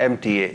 MTA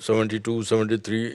72, 73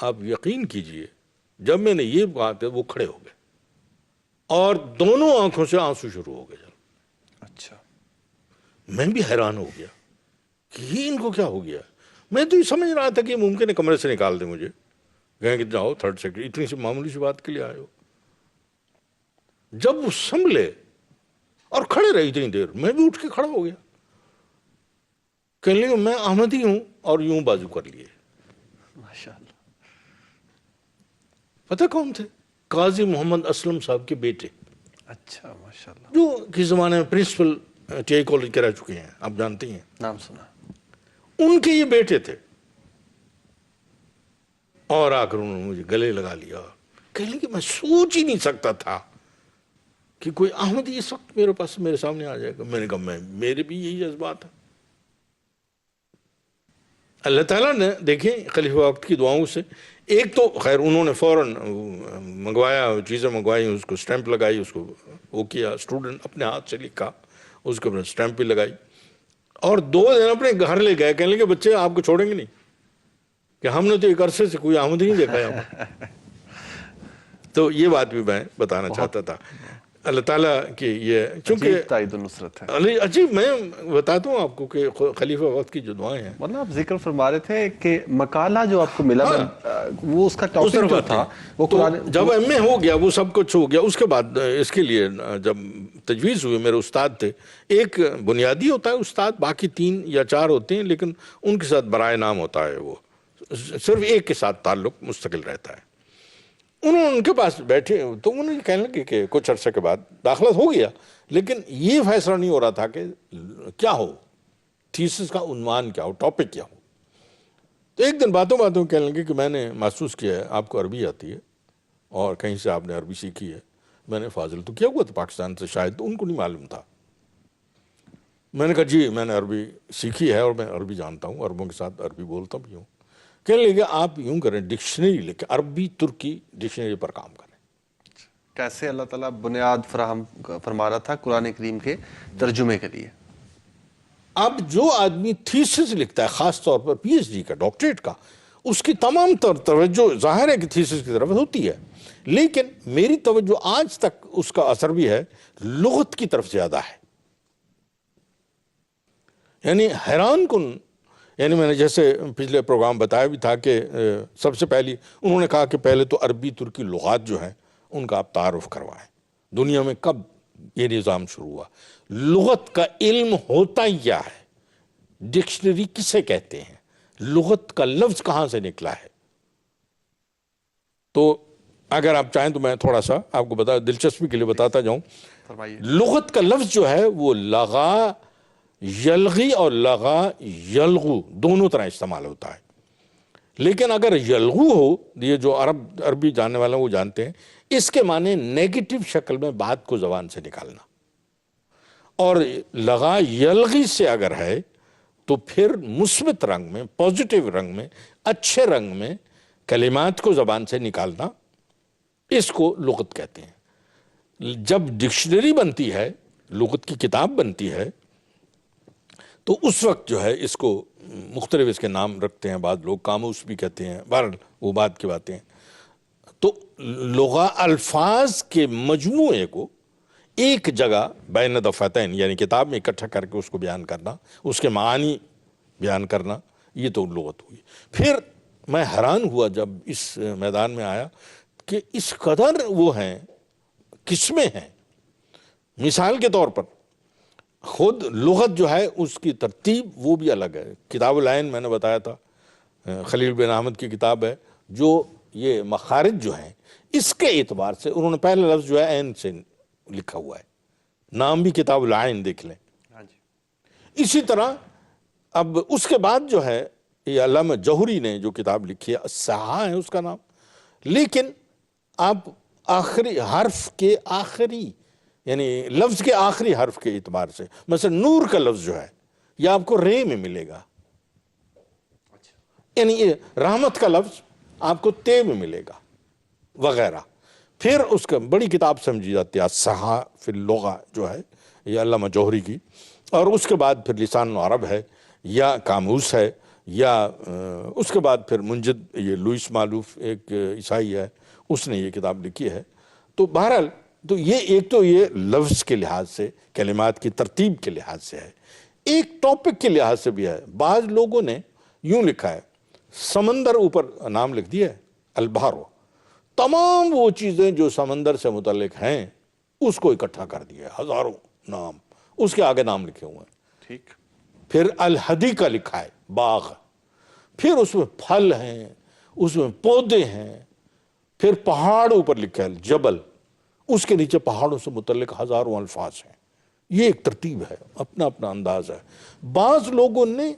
آپ یقین کیجئے جب میں نے یہ بات ہے وہ کھڑے ہو گئے اور دونوں آنکھوں سے آنسو شروع ہو گئے. اچھا. میں بھی حیران ہو گیا کہ یہ ان کو کیا ہو گیا. میں تو یہ سمجھ رہا تھا کہ ممکن ہے کمرے سے نکال دیں مجھے, کہیں کہ جاؤ تھرڈ سیکرٹری, اتنی سی معمولی سی بات کے لیے آئے ہو. جب وہ سنبھلے اور کھڑے رہی اتنی دیر, میں بھی اٹھ کے کھڑا ہو گیا. کہنے لگے میں احمدی ہوں, اور یوں بازو کر لیے. ماشاءاللہ. پتہ کون تھے؟ قاضی محمد اسلم صاحب کے بیٹے, اچھا ماشاءاللہ. جو کس زمانے میں پرنسپل ٹی آئی کالج کے رہ چکے ہیں, آپ جانتے ہیں, نام سنا. ان کے یہ بیٹے تھے. اور آ کر انہوں نے مجھے گلے لگا لیا. کہنے لگے میں سوچ ہی نہیں سکتا تھا کہ کوئی احمدی اس وقت میرے پاس میرے سامنے آ جائے گا. میں نے کہا میرے بھی یہی جذبات ہیں. اللہ تعالیٰ نے دیکھیں خلیفہ وقت کی دعاؤں سے ایک تو خیر انہوں نے فوراً منگوایا, چیزیں منگوائی, اس کو سٹیمپ لگائی, اس کو وہ کیا, اسٹوڈنٹ اپنے ہاتھ سے لکھا, اس کے اوپر سٹیمپ بھی لگائی, اور 2 دن اپنے گھر لے گئے. کہنے لگے بچے آپ کو چھوڑیں گے نہیں, کہ ہم نے تو ایک عرصے سے کوئی آمد نہیں دیکھا ہے. تو یہ بات بھی میں بتانا چاہتا تھا. اللہ تعالیٰ کی یہ چونکہ تائید النصرت ہے. عجیب, میں بتاتا ہوں آپ کو کہ خلیفہ وقت کی جو دعائیں ہیں, مطلب آپ ذکر فرما رہے تھے کہ مقالہ جو آپ کو ملا وہ اس کا ٹاپک جو تھا وہ قرآن. جب ایم اے ہو گیا وہ سب کچھ ہو گیا, اس کے بعد اس کے لیے جب تجویز ہوئی, میرے استاد تھے, ایک بنیادی ہوتا ہے استاد, باقی 3 یا 4 ہوتے ہیں, لیکن ان کے ساتھ برائے نام ہوتا ہے, وہ صرف ایک کے ساتھ تعلق مستقل رہتا ہے. ان کے پاس بیٹھے تو انہوں نے کہنے لگے کہ کچھ عرصے کے بعد داخلہ ہو گیا, لیکن یہ فیصلہ نہیں ہو رہا تھا کہ کیا ہو, تھیسس کا عنوان کیا ہو, ٹاپک کیا ہو. تو ایک دن باتوں کہنے لگے کہ میں نے محسوس کیا ہے آپ کو عربی آتی ہے اور کہیں سے آپ نے عربی سیکھی ہے. میں نے فاضل تو کیا ہوا تھا پاکستان سے, شاید تو ان کو نہیں معلوم تھا. میں نے کہا جی میں نے عربی سیکھی ہے اور میں عربی جانتا ہوں, عربوں کے ساتھ عربی بولتا بھی ہوں. کہنے لگے آپ یوں کریں, ڈکشنری لکھیں, عربی ترکی ڈکشنری پر کام کریں. کیسے اللہ تعالیٰ بنیاد فراہم فرما رہا تھا قرآن کریم کے ترجمے کے لیے. اب جو آدمی تھیسس لکھتا ہے, خاص طور پر پی ایچ ڈی کا, ڈاکٹریٹ کا, اس کی تمام توجہ ظاہر ہے کہ تھیسس کی طرف ہوتی ہے, لیکن میری توجہ آج تک اس کا اثر بھی ہے لغت کی طرف زیادہ ہے. یعنی حیران کن, یعنی میں نے جیسے پچھلے پروگرام بتایا بھی تھا کہ سب سے پہلی انہوں نے کہا کہ پہلے تو عربی ترکی لغات جو ہیں ان کا آپ تعارف کروائیں. دنیا میں کب یہ نظام شروع ہوا, لغت کا علم ہوتا ہی کیا ہے, ڈکشنری کسے کہتے ہیں, لغت کا لفظ کہاں سے نکلا ہے. تو اگر آپ چاہیں تو میں تھوڑا سا آپ کو دلچسپی کے لیے بتاتا جاؤں. لغت کا لفظ جو ہے وہ لغا یلغی اور لغا یلغو دونوں طرح استعمال ہوتا ہے. لیکن اگر یلغو ہو, یہ جو عربی جاننے والے وہ جانتے ہیں, اس کے معنی نیگیٹو شکل میں بات کو زبان سے نکالنا, اور لغا یلغی سے اگر ہے تو پھر مثبت رنگ میں, پازیٹیو رنگ میں, اچھے رنگ میں کلمات کو زبان سے نکالنا, اس کو لغت کہتے ہیں. جب ڈکشنری بنتی ہے, لغت کی کتاب بنتی ہے, تو اس وقت جو ہے اس کو مختلف اس کے نام رکھتے ہیں, بعض لوگ قاموس بھی کہتے ہیں, بہرحال وہ بات کی باتیں ہیں. تو الفاظ کے مجموعے کو ایک جگہ بین دفتین یعنی کتاب میں اکٹھا کر کے اس کو بیان کرنا, اس کے معانی بیان کرنا, یہ تو لغت ہوئی. پھر میں حیران ہوا جب اس میدان میں آیا کہ اس قدر وہ ہیں, قسمیں ہیں. مثال کے طور پر خود لغت جو ہے اس کی ترتیب وہ بھی الگ ہے. کتاب العین میں نے بتایا تھا, خلیل بن احمد کی کتاب ہے, جو یہ مخارج جو ہیں اس کے اعتبار سے انہوں نے پہلا لفظ جو ہے عین سے لکھا ہوا ہے, نام بھی کتاب العین دیکھ لیں. اسی طرح اب اس کے بعد جو ہے یہ علامہ جوہری نے جو کتاب لکھی ہے, الصحاح ہے اس کا نام, لیکن آپ آخری حرف کے آخری یعنی لفظ کے آخری حرف کے اعتبار سے, مثلا نور کا لفظ جو ہے یہ آپ کو رے میں ملے گا, یعنی رحمت کا لفظ آپ کو تے میں ملے گا وغیرہ. پھر اس کا بڑی کتاب سمجھی جاتی ہے الصحاح فی اللغہ جو ہے یہ علامہ جوہری کی, اور اس کے بعد پھر لسان العرب ہے یا قاموس ہے یا اس کے بعد پھر منجد یہ لوئس مالوف ایک عیسائی ہے، اس نے یہ کتاب لکھی ہے. تو بہرحال تو یہ لفظ کے لحاظ سے، کلمات کی ترتیب کے لحاظ سے ہے، ایک ٹاپک کے لحاظ سے بھی ہے. بعض لوگوں نے یوں لکھا ہے، سمندر اوپر نام لکھ دیا ہے البحر، تمام وہ چیزیں جو سمندر سے متعلق ہیں اس کو اکٹھا کر دیا ہے، ہزاروں نام، اس کے آگے نام لکھے ہوئے ہیں. ٹھیک. پھر الحدیقہ لکھا ہے، باغ، پھر اس میں پھل ہیں، اس میں پودے ہیں، پھر پہاڑ اوپر لکھا ہے جبل، اس کے نیچے پہاڑوں سے متعلق ہزاروں الفاظ ہیں. یہ ایک ترتیب ہے، اپنا اپنا انداز ہے. بعض لوگوں نے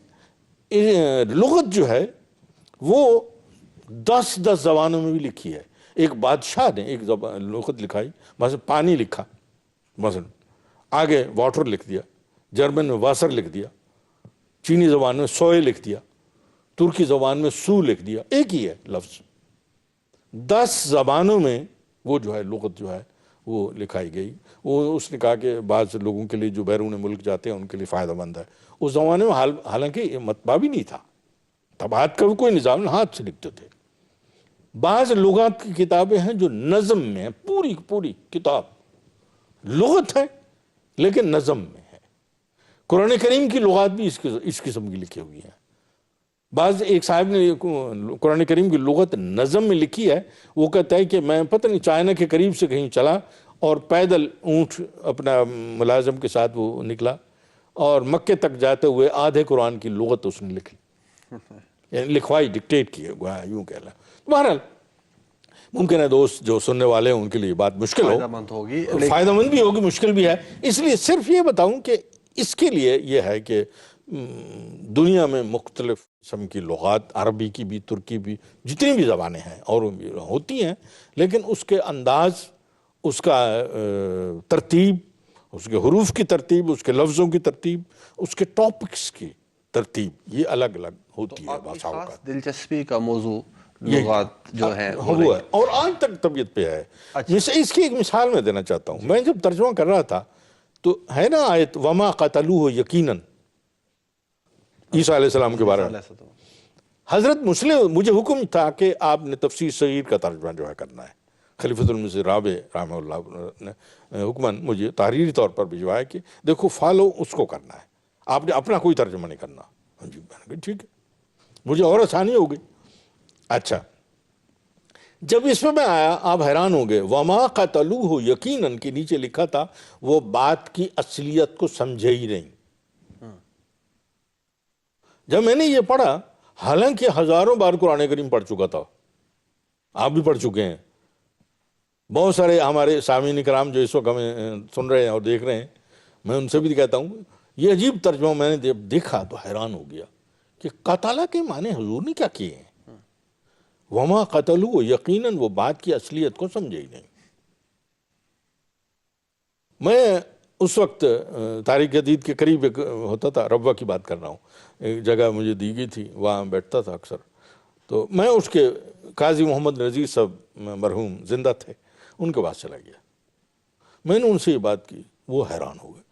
لغت جو ہے وہ 10 زبانوں میں بھی لکھی ہے. ایک بادشاہ نے ایک لغت لکھائی، مثلا پانی لکھا، مثلا آگے واٹر لکھ دیا، جرمن میں واسر لکھ دیا، چینی زبان میں سوئے لکھ دیا، ترکی زبان میں سو لکھ دیا. ایک ہی ہے لفظ، 10 زبانوں میں وہ جو ہے لغت جو ہے وہ لکھائی گئی. وہ اس نے کہا کہ بعض لوگوں کے لیے جو بیرون ملک جاتے ہیں ان کے لیے فائدہ مند ہے. اس زمانے میں حالانکہ یہ مطبع بھی نہیں تھا، طباعت کا بھی کوئی نظام، ہاتھ سے لکھتے تھے. بعض لغات کی کتابیں ہیں جو نظم میں ہیں، پوری کتاب لغت ہے لیکن نظم میں ہے. قرآن کریم کی لغات بھی اس قسم کی لکھی ہوئی ہیں. بعض ایک صاحب نے قرآن کریم کی لغت نظم میں لکھی ہے. وہ کہتا ہے کہ میں پتہ نہیں چائنا کے قریب سے کہیں چلا اور پیدل اونٹ اپنا ملازم کے ساتھ وہ نکلا اور مکے تک جاتے ہوئے آدھے قرآن کی لغت اس نے لکھی، یعنی لکھوائی، ڈکٹیٹ کی ہے، یوں کہہ لیں. بہرحال ممکن ہے دوست جو سننے والے ہیں ان کے لیے بات مشکل ہو، فائدہ مند ہوگی، فائدہ مند بھی ہوگی، مشکل بھی ہے. اس لیے صرف یہ بتاؤں کہ اس کے لیے یہ ہے کہ دنیا میں مختلف قسم کی لغات، عربی کی بھی، ترکی بھی، جتنی بھی زبانیں ہیں اور بھی ہوتی ہیں، لیکن اس کے انداز، اس کا ترتیب، اس کے حروف کی ترتیب، اس کے لفظوں کی ترتیب، اس کے ٹاپکس کی ترتیب، یہ الگ الگ ہوتی ہے. آپ کی خاص دلچسپی کا موضوع لغات جو ہیں وہ ہے اور آج تک طبیعت پہ ہے. اس کی ایک مثال میں دینا چاہتا ہوں. میں جب ترجمہ کر رہا تھا تو ہے نا آیت وما قتلوہ یقیناً، عیسیٰ علیہ السلام کے بارے میں. حضرت مسلم مجھے حکم تھا کہ آپ نے تفسیر صغیر کا ترجمہ جو ہے کرنا ہے. خلیفۃ المسیح رابع رحمہ اللہ نے حکماً مجھے تحریری طور پر بھجوایا کہ دیکھو فالو اس کو کرنا ہے، آپ نے اپنا کوئی ترجمہ نہیں کرنا. جی میں نے کہا ٹھیک ہے، مجھے اور آسانی ہو گئی. اچھا، جب اس میں آیا آپ حیران ہو گئے، وما قتلوہ یقیناً کے نیچے لکھا تھا وہ بات کی اصلیت کو سمجھے ہی نہیں. جب میں نے یہ پڑھا، حالانکہ ہزاروں بار قرآن کریم پڑھ چکا تھا، آپ بھی پڑھ چکے ہیں، بہت سارے ہمارے سامعین کرام جو اس وقت ہمیں سن رہے ہیں اور دیکھ رہے ہیں، میں ان سے بھی کہتا ہوں یہ عجیب ترجمہ میں نے دیکھا تو حیران ہو گیا کہ قتلہ کے معنی حضور نے کیا کیے ہیں. وما قتلوہ یقیناً وہ بات کی اصلیت کو سمجھے ہی نہیں. میں اس وقت تاریخ جدید کے قریب ایک ہوتا تھا، ربوہ کی بات کر رہا ہوں، ایک جگہ مجھے دی گئی تھی، وہاں بیٹھتا تھا اکثر. تو میں اس کے قاضی محمد نذیر صاحب مرحوم زندہ تھے، ان کے پاس چلا گیا. میں نے ان سے یہ بات کی، وہ حیران ہو گئے.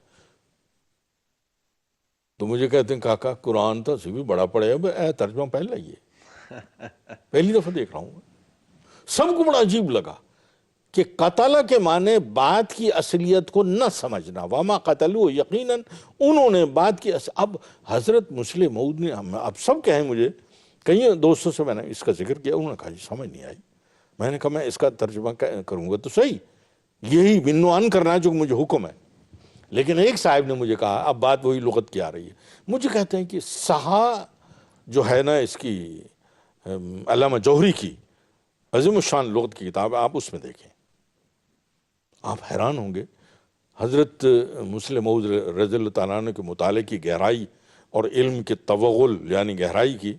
تو مجھے کہتے ہیں کاکا قرآن تو بھی بڑا پڑے ہے، ترجمہ پہلا ہی ہے، پہلی دفعہ دیکھ رہا ہوں. سب کو بڑا عجیب لگا کہ قتلہ کے معنی بات کی اصلیت کو نہ سمجھنا. وما قتلوہ یقیناً، انہوں نے بات کی اب حضرت مسلم موعود نے، اب سب کہیں مجھے، کئی دوستوں سے میں نے اس کا ذکر کیا، انہوں نے کہا جی سمجھ نہیں آئی. میں نے کہا میں اس کا ترجمہ کروں گا تو صحیح، یہی بنوان کرنا ہے جو مجھے حکم ہے. لیکن ایک صاحب نے مجھے کہا، اب بات وہی لغت کی آ رہی ہے، مجھے کہتے ہیں کہ سہا جو ہے نا اس کی علامہ جوہری کی عظیم الشان لغت کی کتاب ہے، آپ اس میں دیکھیں، آپ حیران ہوں گے. حضرت مسلم موعود رضی اللہ تعالیٰ عنہ کے مطالعے کی گہرائی اور علم کے توغل یعنی گہرائی کی،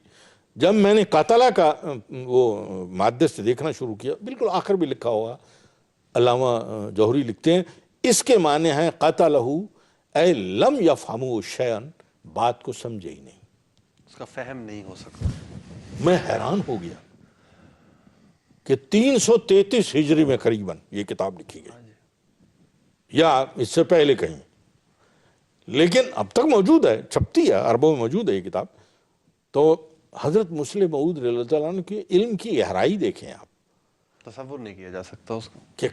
جب میں نے قتلہ کا وہ مادے سے دیکھنا شروع کیا، بالکل آخر بھی لکھا ہوا، علامہ جوہری لکھتے ہیں اس کے معنی ہیں قتلہ اے لم یفہموا شیئا، بات کو سمجھے ہی نہیں، اس کا فہم نہیں ہو سکتا. میں حیران ہو گیا کہ 333 ہجری میں قریباً یہ کتاب لکھی گئی یا اس سے پہلے کہیں، لیکن اب تک موجود ہے، چھپتی ہے، عربوں میں موجود ہے یہ کتاب. تو حضرت مسلم موعود رضی اللہ تعالیٰ عنہ کے علم کی گہرائی دیکھیں آپ، تصور نہیں کیا جا سکتا اس کو. کہ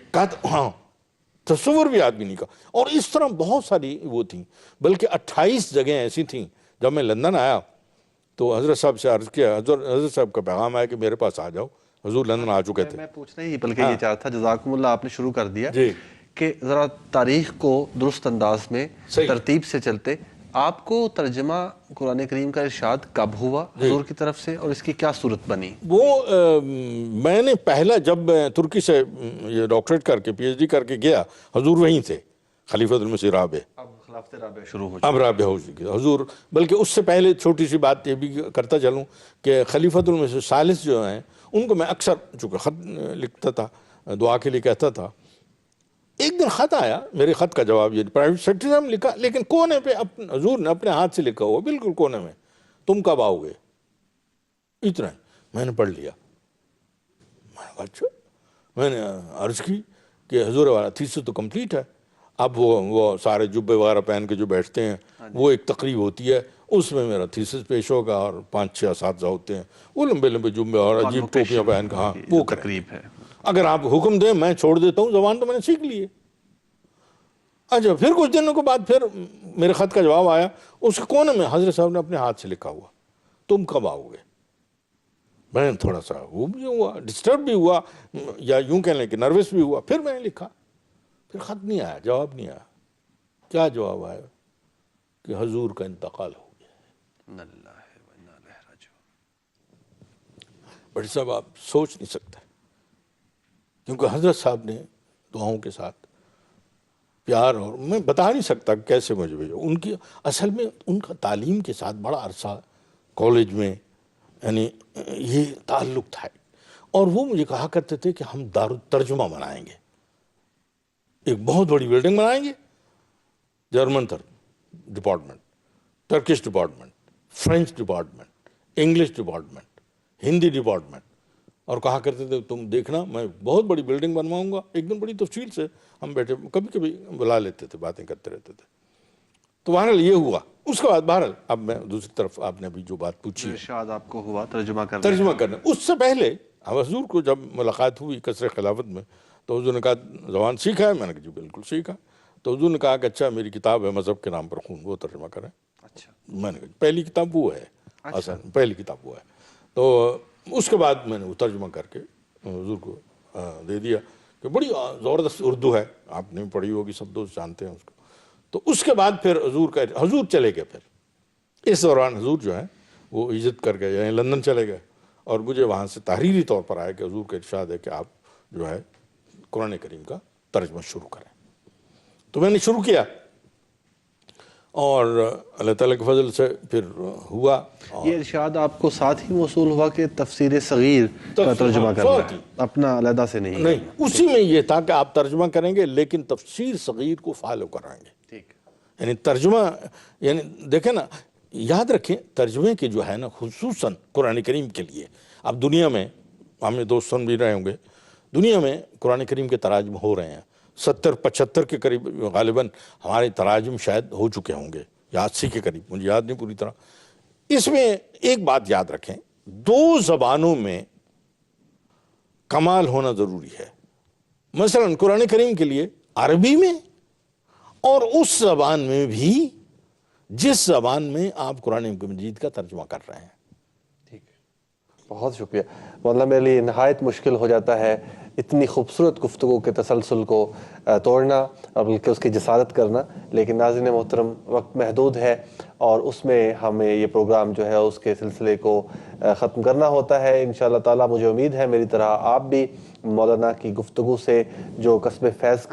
ہاں تصور بھی آدمی نہیں کا. اور اس طرح بہت ساری وہ تھیں، بلکہ 28 جگہیں ایسی تھیں. جب میں لندن آیا تو حضرت صاحب سے عرض کیا، حضرت صاحب کا پیغام آیا کہ میرے پاس آ جاؤ. حضور لندن آ چکے تھے. میں پوچھنا ہی بلکہ یہ چاہ رہا تھا، جزاکم اللہ، آپ نے شروع کر دیا جی. کہ ذرا تاریخ کو درست انداز میں صحیح. ترتیب سے چلتے. آپ کو ترجمہ قرآن کریم کا ارشاد کب ہوا حضور کی طرف سے، اور اس کی کیا صورت بنی؟ وہ میں نے پہلا جب ترکی سے یہ ڈاکٹریٹ کر کے پی ایچ ڈی کر کے گیا، حضور وہیں تھے، خلیفۃ المسیح رابع. اب خلافت رابع شروع ہو اب رابع ہو چکی حضور. بلکہ اس سے پہلے چھوٹی سی بات یہ بھی کرتا چلوں کہ خلیفۃ المسیح ثالث جو ہیں ان کو میں اکثر چونکہ خط لکھتا تھا، دعا کے لیے کہتا تھا. ایک دن خط آیا، میرے خط کا جواب یہ پرائیویٹ سیکرٹری صاحب نے لکھا، لیکن کونے پہ حضور نے اپنے ہاتھ سے لکھا ہوا، بالکل کونے میں، تم کب آؤ گے؟ اتنا ہی. میں نے پڑھ لیا. میں نے کہا اچھا. میں نے عرض کی کہ حضور والا تھیسس تو کمپلیٹ ہے. اب وہ سارے جبے وغیرہ پہن کے جو بیٹھتے ہیں وہ ایک تقریب ہوتی ہے، اس میں میرا تھیسس پیش ہوگا، اور 5-6 اساتذہ ہوتے ہیں، وہ لمبے لمبے جبے اور عجیب ٹوپیاں پہن کے. ہاں وہ تقریب ہے. اگر آپ حکم دیں میں چھوڑ دیتا ہوں، زبان تو میں نے سیکھ لی ہے. اچھا پھر کچھ دنوں کے بعد پھر میرے خط کا جواب آیا، اس کے کونے میں حضرت صاحب نے اپنے ہاتھ سے لکھا ہوا، تم کب آؤ گے؟ میں نے تھوڑا سا وہ بھی ہوا، ڈسٹرب بھی ہوا، یا یوں کہہ لیں کہ نروس بھی ہوا. پھر میں نے لکھا، پھر خط نہیں آیا، جواب نہیں آیا. کیا جواب آیا؟ کہ حضور کا انتقال ہو گیا. بڑی صاحب آپ سوچ نہیں سکتے، کیونکہ حضرت صاحب نے دعاؤں کے ساتھ پیار، اور میں بتا نہیں سکتا کیسے مجھے بھیجا. ان کی اصل میں ان کا تعلیم کے ساتھ بڑا عرصہ کالج میں یعنی یہ تعلق تھا. اور وہ مجھے کہا کرتے تھے کہ ہم دارالترجمہ بنائیں گے، ایک بہت بڑی بلڈنگ بنائیں گے، German department, Turkish department, French department, English department, Hindi department. اور کہا کرتے تھے تم دیکھنا میں بہت بڑی بلڈنگ بنواؤں گا. ایک دن بڑی تفصیل سے ہم بیٹھے، کبھی کبھی بلا لیتے تھے، باتیں کرتے رہتے تھے. تو بہرحال یہ ہوا. اس کے بعد بہرحال اب میں دوسری طرف آپ نے ابھی جو بات پوچھی ارشاد آپ کو ہوا ترجمہ کرنا، اس سے پہلے حضور کو جب ملاقات ہوئی قصر خلافت میں تو حضور نے کہا زبان سیکھا ہے؟ میں نے کہا جی بالکل سیکھا. تو حضور نے کہا کہ اچھا میری کتاب ہے مذہب کے نام پر خون، وہ ترجمہ کریں. اچھا. میں نے کہا پہلی کتاب وہ ہے، اصل پہلی کتاب وہ ہے. تو اس کے بعد میں نے وہ ترجمہ کر کے حضور کو دے دیا کہ بڑی زبردست اردو ہے، آپ نے پڑھی ہوگی، سب دوست جانتے ہیں اس کو. تو اس کے بعد پھر حضور چلے گئے. پھر اس دوران حضور جو ہے وہ ہجرت کر گئے، یعنی لندن چلے گئے، اور مجھے وہاں سے تحریری طور پر آیا کہ حضور کا ارشاد ہے کہ آپ جو ہے قرآن کریم کا ترجمہ شروع کریں. تو میں نے شروع کیا، اور اللہ تعالیٰ کے فضل سے پھر ہوا. یہ ارشاد آپ کو ساتھ ہی موصول ہوا کہ تفسیر صغیر کا ترجمہ کرنا ہے، اپنا علیحدہ سے نہیں؟ اسی میں یہ تھا کہ آپ ترجمہ کریں گے لیکن تفسیر صغیر کو فالو کرائیں گے. ٹھیک. یعنی ترجمہ، یعنی دیکھیں نا، یاد رکھیں ترجمے کے جو ہے نا خصوصاً قرآن کریم کے لیے، اب دنیا میں ہمیں دوست سن بھی رہے ہوں گے، دنیا میں قرآن کریم کے تراجم ہو رہے ہیں. 70-75 کے قریب غالباً ہمارے تراجم شاید ہو چکے ہوں گے، یا 80 کے قریب، مجھے یاد نہیں پوری طرح. اس میں ایک بات یاد رکھیں، 2 زبانوں میں کمال ہونا ضروری ہے. مثلا قرآن کریم کے لیے عربی میں، اور اس زبان میں بھی جس زبان میں آپ قرآن مجید کا ترجمہ کر رہے ہیں. ٹھیک ہے، بہت شکریہ. مطلب میرے لیے نہایت مشکل ہو جاتا ہے اتنی خوبصورت گفتگو کے تسلسل کو توڑنا اور بلکہ اس کی جسارت کرنا. لیکن ناظرین محترم، وقت محدود ہے اور اس میں ہمیں یہ پروگرام جو ہے اس کے سلسلے کو ختم کرنا ہوتا ہے. انشاءاللہ تعالی مجھے امید ہے میری طرح آپ بھی مولانا کی گفتگو سے جو کسب فیض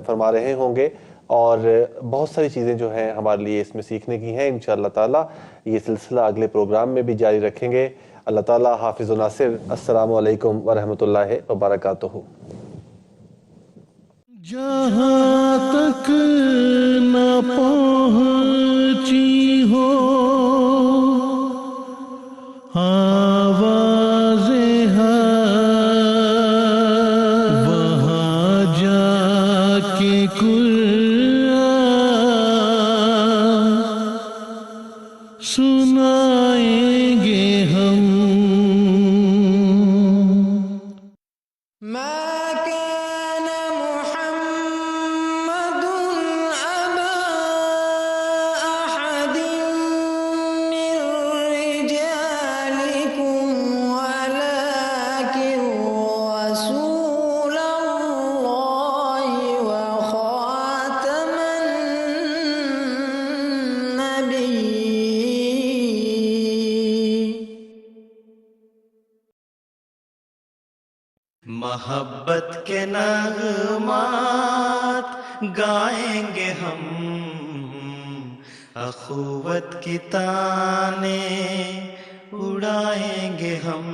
فرما رہے ہوں گے، اور بہت ساری چیزیں جو ہیں ہمارے لیے اس میں سیکھنے کی ہیں. انشاءاللہ تعالی یہ سلسلہ اگلے پروگرام میں بھی جاری رکھیں گے. اللہ تعالی حافظ و ناصر. السلام علیکم ورحمۃ اللہ وبرکاتہ. جہاں تک نہ پہنچی ہو آواز وہاں جا کے قرآن سنائیں گے ہم. ما كان محمد أبا أحد من رجالكم ولكن رسول الله وخاتم النبيين. محبت کے نغمات گائیں گے ہم، اخوت کی تانے اڑائیں گے ہم.